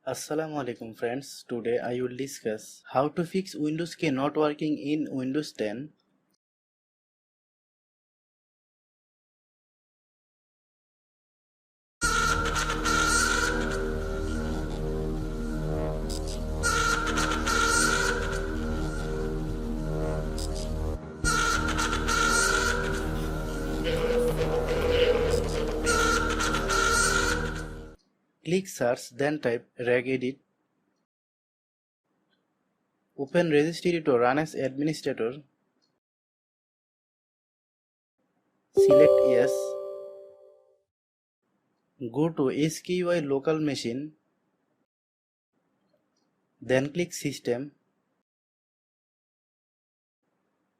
Assalamualaikum friends, today I will discuss how to fix Windows key not working in Windows 10. Click search, then type regedit. Open registry to run as administrator. Select yes. Go to SKY local machine. Then click system.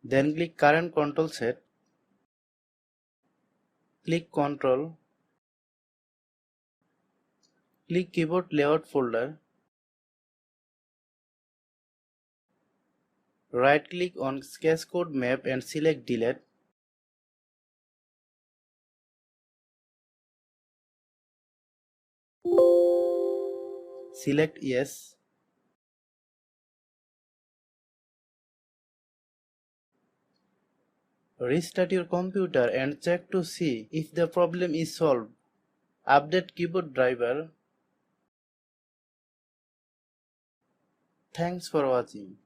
Then click current control set. Click control. Click keyboard layout folder. Right click on sketch code map and select delete. Select yes. Restart your computer and check to see if the problem is solved. Update keyboard driver. Thanks for watching.